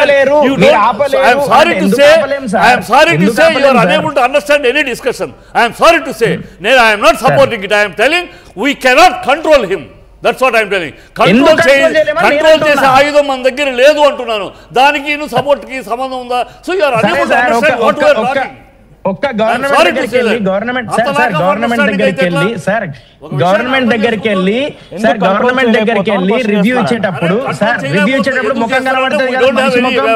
ఆపలేరు. I am sorry to say you are unable to understand any discussion. I am sorry to say I am not supporting it. I am telling we cannot control him. That's what I am telling. Control చేసే ఆయుధం మన దగ్గర లేదు అంటున్నాను. దానికి support కి సంబంధం ఉందా? So you are unable to understand what we are talking. ఒక్క గవర్నమెంట్ దగ్గరికి వెళ్ళి రివ్యూ ఇచ్చేటప్పుడు ముఖం కనబడుతుంది కదా,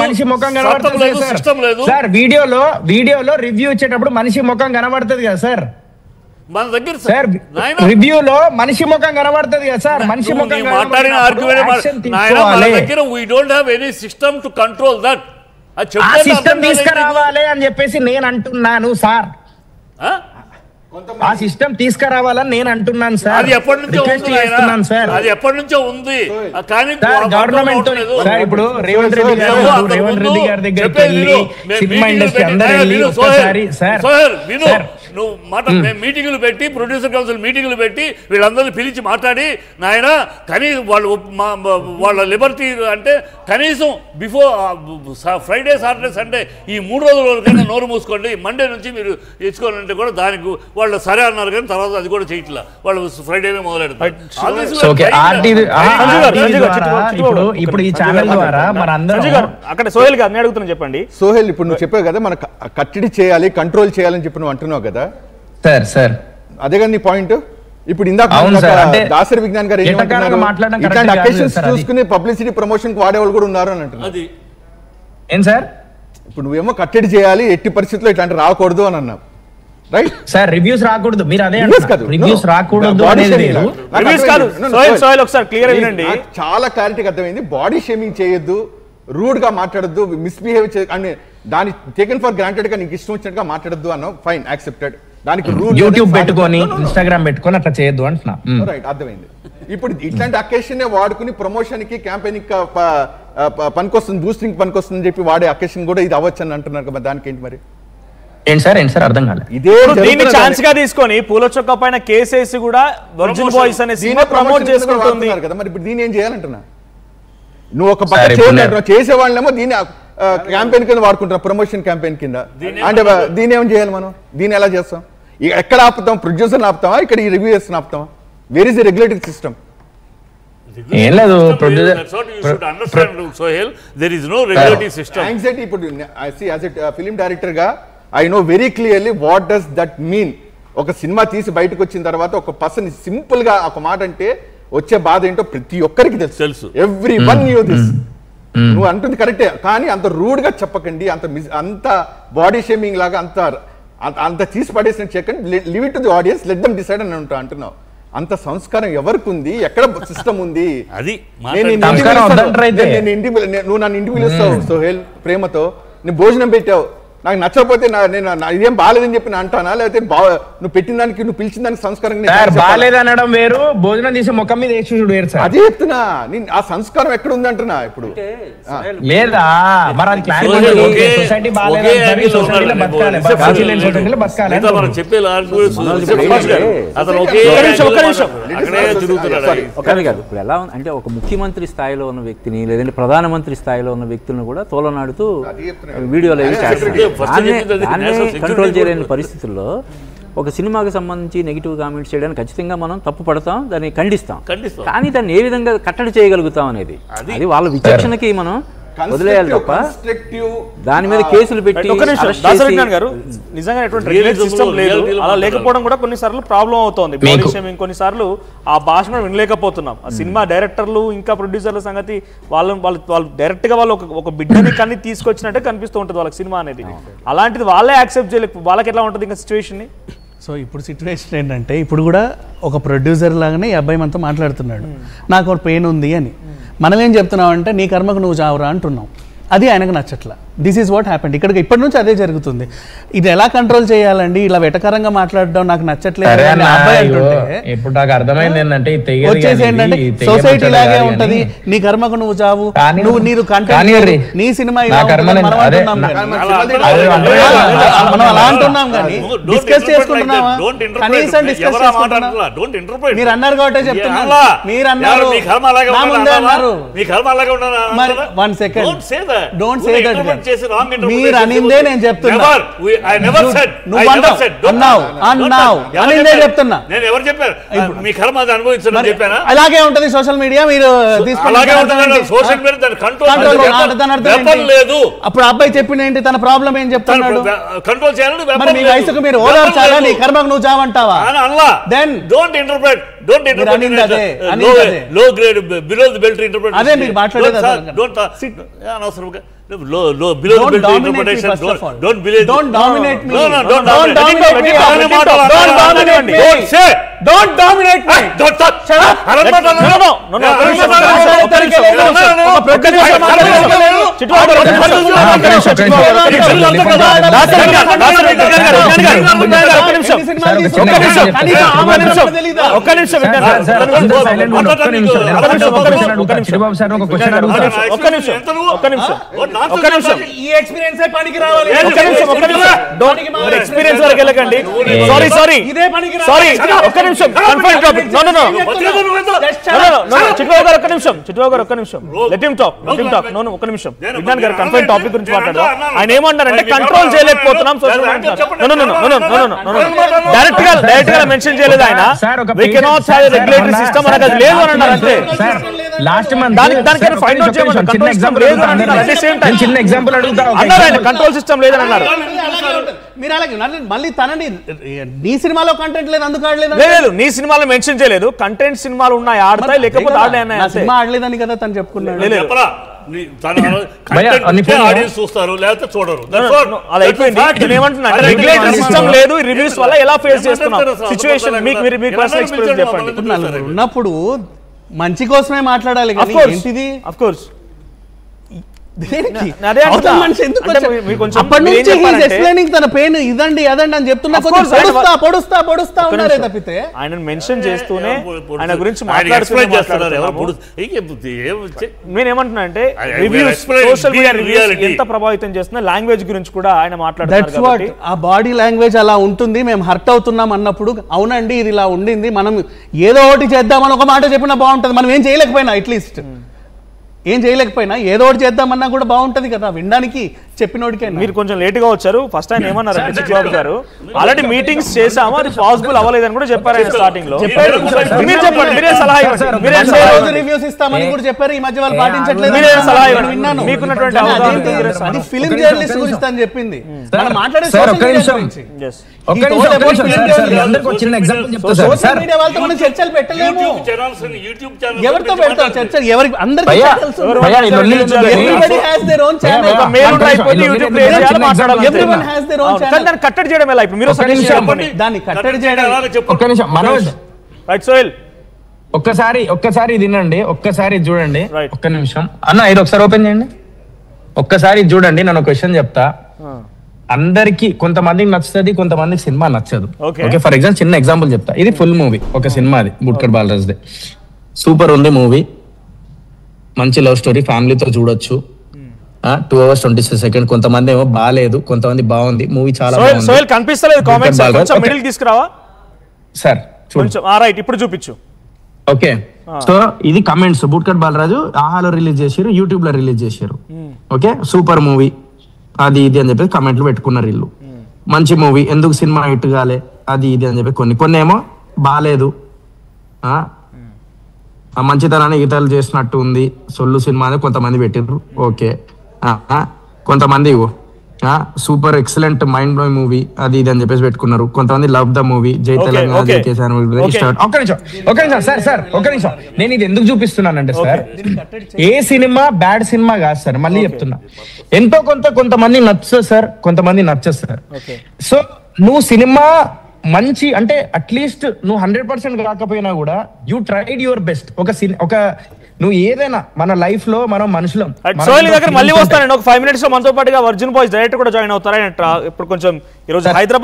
మనిషి ముఖం కనబడుతుంది సార్. వీడియోలో రివ్యూ ఇచ్చేటప్పుడు మనిషి ముఖం కనబడుతుంది కదా సార్. మన దగ్గర సార్ రివ్యూలో మనిషి ముఖం కనబడుతుంది కదా సార్. మనిషి ముఖం మాట్లాడిన ఆర్గ్యుమెంట్ మన దగ్గర we don't have any system to control that. ఆ సిస్టమ్ తీసుకురావాలి అని చెప్పేసి నేను అంటున్నాను సార్. ఆ సిస్టమ్ తీసుకురావాలని నేను అంటున్నాను సార్. అది ఎప్పటి నుంచో ఉంది కానీ గవర్నమెంట్ సార్ ఇప్పుడు రేవంత్ రెడ్డి గారి దగ్గరికి వెళ్ళి సినిమా ఇండస్ట్రీ అందరూ వెళ్ళి ఒక్కసారి సార్ నువ్వు మేము మీటింగులు పెట్టి ప్రొడ్యూసర్ కౌన్సిల్ మీటింగులు పెట్టి వీళ్ళందరినీ పిలిచి మాట్లాడి నాయన కనీసం వాళ్ళ లిబర్టీ అంటే కనీసం బిఫోర్ ఫ్రైడే సాటర్డే సండే ఈ 3 రోజులకైనా నోరు మూసుకోండి, మండే నుంచి మీరు తెచ్చుకోవాలంటే కూడా దానికి వాళ్ళు సరే అన్నారు కానీ తర్వాత అది కూడా చేయట్లా. వాళ్ళు ఫ్రైడేనే మొదలెడతారు. ఇప్పుడు ఈ ఛానల్ ద్వారా అక్కడ సోహెల్ గారిని అడుగుతున్నా చెప్పండి. సోహెల్ ఇప్పుడు నువ్వు చెప్పావు కదా మనకు కట్టడి చేయాలి కంట్రోల్ చేయాలని చెప్పి నువ్వు అంటున్నావు కదా సార్ అదే కదా నీ పాయింట్. ఇప్పుడు ఇందాక దాసరి విజ్ఞాన్ గారు ఇట్లాంటి అకేషన్స్ చూసుకుని పబ్లిసిటీ ప్రమోషన్ కు వాడేవాళ్ళు కూడా ఉన్నారు అని అంటున్నారు. ఏం సార్ ఇప్పుడు నువ్వేమో కట్టడి చేయాలి ఎట్టి పరిస్థితుల్లో ఇట్లాంటి రాకూడదు అని అన్నావు రైట్ సార్. రివ్యూస్ రాకూడదు మీరు అదే రివ్యూస్ రాకూడదు చాలా క్లారిటీగా అర్థమైంది. బాడీ షేమింగ్ చేయొద్దు, రూడ్ గా మాట్లాడద్దు, మిస్బిహేవ్ అని దాన్ని టేకెన్ ఫర్ గ్రాంటెడ్ గా నీకు ఇష్టం వచ్చినట్టుగా మాట్లాడద్దు అన్నావు. Fine accepted. దానికి రూల్ యూట్యూబ్ పెట్టుకొని ఇన్స్టాగ్రామ్ పెట్టుకొని అట్లా చేయొద్దు అంటున్నా. రైట్ అర్థమైంది. ఇప్పుడు ఇట్లాంటి అకేషన్ వాడుకుని ప్రమోషన్ కి క్యాంపెయిన్ పనికొస్తుంది, బూస్టింగ్ పనికొస్తుంది చెప్పి వాడే అకేషన్ కూడా ఇది అవ్వచ్చు అని అంటున్నారు కదా, దానికి ఏంటి మరి? ఏంటి సార్ అర్థం కాలేదు. ఇదే దీన్ని ఛాన్స్ గా తీసుకొని పూల చొక్కా పైన కేసేసి కూడా వర్జిన్ బాయ్స్ అనే సినిమా ప్రమోట్ చేసుకుంటుంది కదా. మరి ఇప్పుడు దీన్ని ఏం చేయాలంటున్నా? నువ్వు ఒక పక్క చేసే వాళ్ళేమో దీన్ని క్యాంపెయిన్ కింద వాడుకుంటున్నావు, ప్రమోషన్ క్యాంపెయిన్ కింద. అంటే దీన్ని ఏం చేయాలి మనం? దీన్ని ఎలా చేస్తాం? ఎక్కడ ఆపుతాం? ప్రొడ్యూసర్ ఆపుతావా? ఇక్కడ ఈ రివ్యూయర్స్ ఆపుతావా? Where is the regulatory system? ఏం లేదు ఇప్పుడు యాజ్ ఎ ఫిలిం డైరెక్టర్ గా I know very clearly what does that mean. ఒక సినిమా తీసి బయటకు వచ్చిన తర్వాత ఒక పర్సన్ సింపుల్ గా ఒక మాట అంటే వచ్చే బాధ ఏంటో ప్రతి ఒక్కరికి తెలుసు. Every one new this. నువ్వు అంటుంది కరెక్టే కానీ అంత రూడ్ గా చెప్పకండి, అంత బాడీ షేమింగ్ లాగా అంత తీసి పడేసినట్టు చెప్పండి. Live it to the audience, let them decide అని అంటున్నావు. అంత సంస్కారం ఎవరికి ఉంది? ఎక్కడ సిస్టమ్ ఉంది? నువ్వు నన్ను ఇంటికి పిలుస్తావు సోహెల్ ప్రేమతో, నువ్వు భోజనం పెట్టావు, నాకు నచ్చకపోతే నేను ఇదేం బాగాలేదని చెప్పి అంటానా? లేకపోతే నువ్వు పెట్టిన దానికి నువ్వు పిలిచిన దానికి సంస్కారం బాగాలేదు అనడం వేరు, భోజనం తీసి ముఖం మీద వేసి వేరు సార్. అదే చెప్తున్నా, ఆ సంస్కారం ఎక్కడ ఉంది అంటున్నా. ఇప్పుడు లేదా మరి అది సొసైటీ ఇప్పుడు ఎలా అంటే ఒక ముఖ్యమంత్రి స్థాయిలో ఉన్న వ్యక్తిని లేదంటే ప్రధానమంత్రి స్థాయిలో ఉన్న వ్యక్తులను కూడా తోలనాడుతూ వీడియోలు అవి చేస్తారు. కంట్రోల్ చేయలేని పరిస్థితుల్లో ఒక సినిమాకి సంబంధించి నెగిటివ్ కామెంట్స్ చేయడానికి ఖచ్చితంగా మనం తప్పు పడతాం, దాన్ని ఖండిస్తాం. కానీ దాన్ని ఏ విధంగా కట్టడి చేయగలుగుతాం అనేది అది వాళ్ళ విచక్షణకి మనం వదిలేయాలి తప్ప దాని మీద కేసులు పెట్టి నిజంగా అలా లేకపోవడం కూడా కొన్నిసార్లు ప్రాబ్లం అవుతుంది. కొన్నిసార్లు ఆ భాష మనం వినలేకపోతున్నాం. ఆ సినిమా డైరెక్టర్లు ఇంకా ప్రొడ్యూసర్ల సంగతి వాళ్ళు డైరెక్ట్ గా వాళ్ళు ఒక బిడ్డని కన్ని తీసుకొచ్చినట్టే కనిపిస్తూ ఉంటుంది వాళ్ళకి సినిమా అనేది. అలాంటిది వాళ్ళే యాక్సెప్ట్ చేయలేక వాళ్ళకి ఎట్లా ఉంటుంది ఇంకా సిచ్యువేషన్ ని? సో ఇప్పుడు సిచ్యువేషన్ ఏంటంటే ఇప్పుడు కూడా ఒక ప్రొడ్యూసర్ లాగానే ఈ అబ్బాయి మనతో మాట్లాడుతున్నాడు, నాకు ఒక పెయిన్ ఉంది అని. మనం ఏం చెప్తున్నాం అంటే నీ కర్మకు నువ్వు చావురా అంటున్నాం. అది ఆయనకు నచ్చట్లా. This is what happened. ఇక్కడ ఇప్పటి నుంచి అదే జరుగుతుంది. ఇది ఎలా కంట్రోల్ చేయాలండి, ఇలా వెటకరంగా మాట్లాడడం నాకు నచ్చట్లేదు అబ్బాయి అంటుంటే ఇప్పుడు నాకు అర్థమైంది ఏంటంటే వచ్చేసి ఏంటంటే సొసైటీ లాగే ఉంటది, నీ కర్మకు నువ్వు చావు, నువ్వు నీరు కంటెంట్, నీ సినిమా మనం అలా అంటున్నాం కానీ డిస్కస్ చేసుకుంటున్నావా? కనీసం డిస్కస్ చేసుకుంటున్నా. మీరు అన్నారు కాబట్టి చెప్తున్నా, మీరు అన్నారు, నా ముందే అన్నారు. మరి 1 second, డోంట్ సే దట్. మీరు అనిందే నేను చెప్తున్నా, అన్నావు అనిందే చెప్తున్నా. అలాగే ఉంటది సోషల్ మీడియా. మీరు అప్పుడు అబ్బాయి చెప్పిన ఏంటి, తన ప్రాబ్లం ఏం చెప్తున్నాడు, కంట్రోల్ చేయాలని మరి మీ వయసుకు మీరు ఓదార్చాలా, నీ కర్మకు నువ్వు చావంటావా? దెన్ డోంట్ ఇంటర్ప్రెట్ లో grade below the belt interpret. అదే మీరు మాట్లాడేది. డోంట్ అనవసరంగా లో below the belt interpretation. Don't believe, don't dominate me, don't dominate me, don't dominate me, don't touch. ఈ ఎక్స్పీరియన్స్ పనికి రావాలి. ఎక్స్పీరియన్స్ వరకు వెళ్ళకండి. సారీ ఇదే పనికి సారీ, ఒక్క నిమిషం. Confirm topic. నో చిట్బాబు గారు ఒక్క నిమిషం. Let him talk. నో ఒక్క నిమిషం. విజ్ఞాన్ గారు కన్ఫర్మ్ టాపిక్ గురించి మాట్లాడదాం. ఆయన ఏమంటారంటే కంట్రోల్ చేయలేకపోతున్నాం సోషల్ మీడియా. డైరెక్ట్ గా మెన్షన్ చేయలేదు ఆయన. We cannot have a regulatory system అనేది అది లేదు అని అన్నారు అంతే. లాస్ట్ మంత్ దానికి ఫైండ్ అవుట్ చేయమన్నారు. కంట్రోల్ సిస్టమ్ లేదు అని అన్నారు. అట్ ది సేమ్ టైం చిన్న ఎగ్జాంపుల్ అడుగుతా అన్నారు ఆయన, కంట్రోల్ సిస్టమ్ లేదని అన్నారు. మీరు అలాగే మళ్ళీ తనని నీ సినిమాలో కంటెంట్ లేదు అందుకు ఆడలేదు. లేదు, నీ సినిమాలో మెన్షన్ చేయలేదు. కంటెంట్ సినిమాలు ఉన్నాయి, ఆడతాయి, లేకపోతే ఆడలే. సినిమా ఆడలేదని కదా తను చెప్పుకున్నాడు. చూస్తారు లేకపోతే చూడరు. అలా అయిపోయింది. ఏమంటున్నా రెగ్యులేటరీ సిస్టమ్ లేదు, రివ్యూస్ వల్ల ఎలా ఫేస్ చేస్తున్నాం సిచువేషన్ మీకు పర్సనల్ ఎక్స్పీరియన్స్ చెప్పండి. ఉన్నప్పుడు మంచి కోసమే మాట్లాడాలి కానీ ఏంటిది ఆఫ్ కోర్స్ అప్పటి నుంచి తన పెయిన్ ఇదండి అదండి అని చెప్తున్నా పొడుస్తా ఉన్నారే తప్పితే ఆయన మెన్షన్ చేస్తూనే ఆయన గురించి నేనేమంటున్నా అంటే సోషల్ మీడియా రివ్యూస్ ఎంత ప్రభావితం చేస్తున్నా లాంగ్వేజ్ గురించి కూడా ఆయన మాట్లాడుతున్నారు. ఆ బాడీ లాంగ్వేజ్ అలా ఉంటుంది, మేము హర్ట్ అవుతున్నాం అన్నప్పుడు అవునండి ఇది ఇలా ఉండింది, మనం ఏదో ఒకటి చేద్దామని ఒక మాట చెప్పినా బాగుంటుంది. మనం ఏం చేయలేకపోయినా అట్లీస్ట్ ఏదో ఒకటి చేద్దామన్నా కూడా బాగుంటది కదా వినడానికి చెప్పినోడికైనా. మీరు కొంచెం లేట్ గా వచ్చారు. ఫస్ట్ ఆయన ఏమన్నారంటే చిట్బాబు గారు ఆల్రెడీ మీటింగ్స్ చేసాము, అది పాసిబుల్ అవ్వలేదని కూడా చెప్పారు ఆయన స్టార్టింగ్ లో. మీరు చెప్పండి, మీరే సలహా ఇవ్వండి. రివ్యూస్ ఇస్తామని కూడా చెప్పారు, ఈ మధ్య వాళ్ళు పాటించట్లేదు. మీరే సలహా ఇవ్వండి. మీకున్నటువంటి అది ఫిల్మ్ జర్నలిస్ట్ గురించి అని చెప్పింది. మనం మాట్లాడే సోషల్ మీడియా వాళ్ళతో మనం చర్చలు పెట్టలేము. ఎవరితో పెడతాం చర్చలు? ఎవరికి అందరికీ కట్టడి చేయడం ఎలా? ఇప్పుడు మీరు దాన్ని కట్టడి చేయడం ఒక్కసారి తినండి, ఒక్కసారి చూడండి, ఒక్క నిమిషం అన్న ఇది ఒకసారి ఓపెన్ చేయండి, ఒక్కసారి చూడండి. నేను ఒక క్వశ్చన్ చెప్తా. అందరికి కొంతమందికి నచ్చుతుంది, కొంతమందికి సినిమా నచ్చదు. ఓకే, ఫర్ ఎగ్జాంపుల్ చిన్న ఎగ్జాంపుల్ చెప్తా. ఇది ఫుల్ మూవీ, ఒక సినిమాది బుట్కర్ బాలరాజ్దే. సూపర్ ఉంది మూవీ, మంచి లవ్ స్టోరీ, ఫ్యామిలీతో చూడొచ్చు. 2 hours 26 seconds. కొంతమంది ఏమో బాగాలేదు, కొంతమంది బాగుంది. మూవీ చాలా కనిపిస్తలేదు తీసుకురావా సార్? రైట్, ఇప్పుడు చూపించు. ఓకే, సో ఇది కమెంట్స్. బుట్కర్ బాలరాజు ఆహాలో రిలీజ్ చేశారు, యూట్యూబ్ లో రిలీజ్ చేశారు. ఓకే, సూపర్ మూవీ అది ఇది అని చెప్పి కమెంట్లు పెట్టుకున్నారు వీళ్ళు. మంచి మూవీ, ఎందుకు సినిమా హిట్ కాలే అది ఇది అని చెప్పి కొన్ని ఏమో బాగాలేదు, మంచితనాన్ని ఈతలు చేసినట్టు ఉంది, సొల్లు సినిమా అని కొంతమంది పెట్టిర్రు. ఓకే, కొంతమంది super excellent mind blowing movie అది ఇది అని చెప్పేసి పెట్టుకున్నారు. కొంతమంది లవ్ ద మూవీ, జై తెలంగాణ, ఒక్క నిమిషం. నేను ఇది ఎందుకు చూపిస్తున్నానంటే సార్, ఏ సినిమా బ్యాడ్ సినిమా కాదు సార్, మళ్ళీ చెప్తున్నా. ఎంతో కొంతమంది నచ్చదు సార్, కొంతమంది నచ్చదు సార్. సో నువ్వు సినిమా మంచి అంటే అట్లీస్ట్ నువ్వు 100% కాకపోయినా కూడా యూ ట్రైడ్ యువర్ బెస్ట్. ఒక నువ్వు ఏదైనా మన లైఫ్ లో మనం మనుషులం. సోహెల్ దగ్గర మళ్ళీ వస్తానండి ఒక 5 minutes లో మనతో పాటుగా వర్జిన్ బాయ్స్ డైరెక్టర్ కూడా జాయిన్ అవుతారా? ఇప్పుడు కొంచెం ఈరోజు హైదరాబాద్